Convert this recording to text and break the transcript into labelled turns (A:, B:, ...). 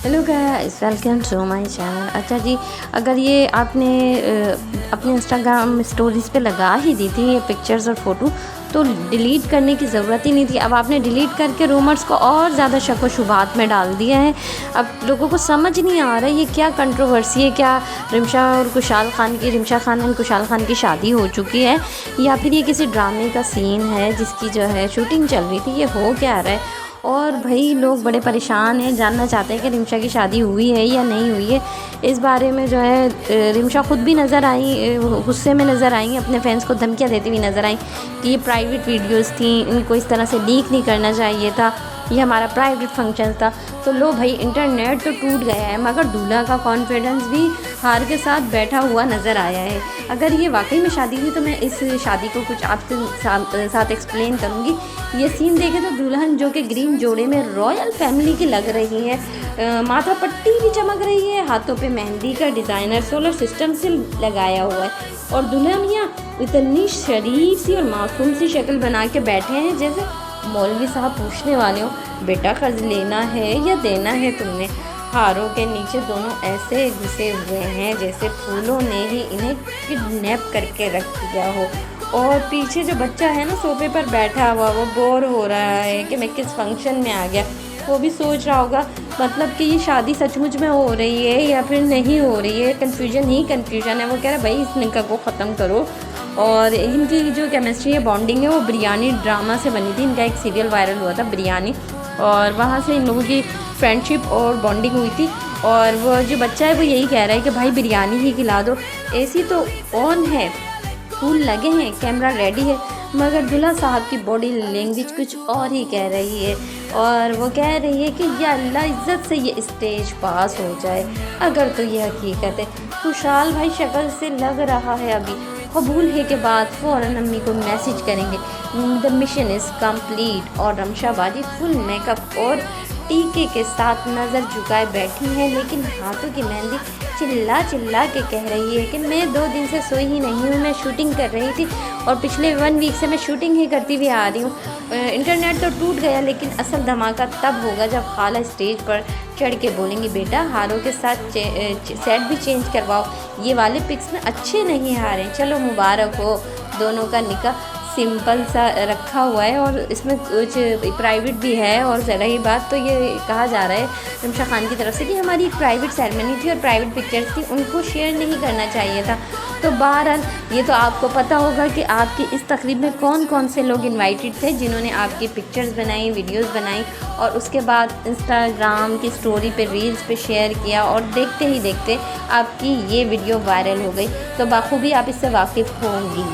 A: Hello guys, welcome to my channel. अच्छा जी, अगर ये आपने अपने इंस्टाग्राम स्टोरीज़ पे लगा ही दी थी ये पिक्चर्स और फ़ोटो, तो डिलीट करने की ज़रूरत ही नहीं थी। अब आपने डिलीट करके रूमर्स को और ज़्यादा शक व शुबात में डाल दिया है। अब लोगों को समझ नहीं आ रहा है ये क्या कंट्रोवर्सी है। क्या रिमशा खान एंड कुशाल खान की शादी हो चुकी है, या फिर ये किसी ड्रामे का सीन है जिसकी जो है शूटिंग चल रही थी? ये हो क्या रहा है? और भाई लोग बड़े परेशान हैं, जानना चाहते हैं कि रिमशा की शादी हुई है या नहीं हुई है। इस बारे में जो है रिमशा खुद भी नज़र आई, गुस्से में नज़र आई, अपने फैंस को धमकियाँ देती हुई नज़र आई कि ये प्राइवेट वीडियोस थी, इनको इस तरह से लीक नहीं करना चाहिए था, ये हमारा प्राइवेट फंक्शन था। तो लो भाई, इंटरनेट तो टूट गया है, मगर दूल्हा का कॉन्फिडेंस भी हार के साथ बैठा हुआ नज़र आया है। अगर ये वाकई में शादी हुई तो मैं इस शादी को कुछ आपके साथ एक्सप्लेन करूँगी। ये सीन देखे तो दुल्हन जो कि ग्रीन जोड़े में रॉयल फैमिली की लग रही है, माथा पट्टी भी चमक रही है, हाथों पे मेहंदी का डिज़ाइनर सोलर सिस्टम से लगाया हुआ है, और दुल्हनिया इतनी शरीफ सी और मासूम सी शक्ल बना के बैठे हैं जैसे मौलवी साहब पूछने वाले हो, बेटा कर्ज लेना है या देना है तुमने। हारों के नीचे दोनों ऐसे घुसे हुए हैं जैसे फूलों ने ही इन्हें किडनैप करके रख दिया हो। और पीछे जो बच्चा है ना सोफे पर बैठा हुआ, वो बोर हो रहा है कि मैं किस फंक्शन में आ गया। वो भी सोच रहा होगा मतलब कि ये शादी सचमुच में हो रही है या फिर नहीं हो रही है। कन्फ्यूजन ही कन्फ्यूजन है। वो कह रहा है भाई इस निकाह को ख़त्म करो। और इनकी जो केमिस्ट्री है, बॉन्डिंग है, वो बिरयानी ड्रामा से बनी थी। इनका एक सीरियल वायरल हुआ था बिरयानी, और वहाँ से इन लोगों की फ्रेंडशिप और बॉन्डिंग हुई थी। और वो जो बच्चा है वो यही कह रहा है कि भाई बिरयानी ही खिला दो, एसी तो ऑन है, फूल लगे हैं, कैमरा रेडी है, मगर दूल्हा साहब की बॉडी लैंग्वेज कुछ और ही कह रही है। और वो कह रही है कि या अल्लाह इज़्ज़त से ये स्टेज पास हो जाए। अगर तो ये हकीकत है, कुशाल भाई शक्ल से लग रहा है अभी कबूल है के बाद फ़ौरन अम्मी को मैसेज करेंगे द मिशन इज़ कंप्लीट। और रमशा बाजी फुल मेकअप और टीके के साथ नज़र झुकाए बैठी हैं, लेकिन हाथों की मेहंदी चिल्ला चिल्ला के कह रही है कि मैं 2 दिन से सोई ही नहीं हूँ, मैं शूटिंग कर रही थी और पिछले 1 वीक से मैं शूटिंग ही करती हुई आ रही हूँ। इंटरनेट तो टूट गया, लेकिन असल धमाका तब होगा जब खाला स्टेज पर चढ़ के बोलेंगी बेटा हारों के साथ सेट भी चेंज करवाओ, ये वाले पिक्स में अच्छे नहीं आ रहे। चलो मुबारक हो, दोनों का निकाह सिंपल सा रखा हुआ है और इसमें कुछ प्राइवेट भी है। और रही बात तो ये कहा जा रहा है रिमशा खान की तरफ से कि हमारी एक प्राइवेट सेरेमनी थी और प्राइवेट पिक्चर्स थी, उनको शेयर नहीं करना चाहिए था। तो बहरहाल ये तो आपको पता होगा कि आपकी इस तकरीब में कौन कौन से लोग इनवाइटेड थे जिन्होंने आपकी पिक्चर्स बनाई, वीडियोस बनाई, और उसके बाद इंस्टाग्राम की स्टोरी पे, रील्स पे शेयर किया, और देखते ही देखते आपकी ये वीडियो वायरल हो गई। तो बाखूबी आप इससे वाकिफ़ होंगी।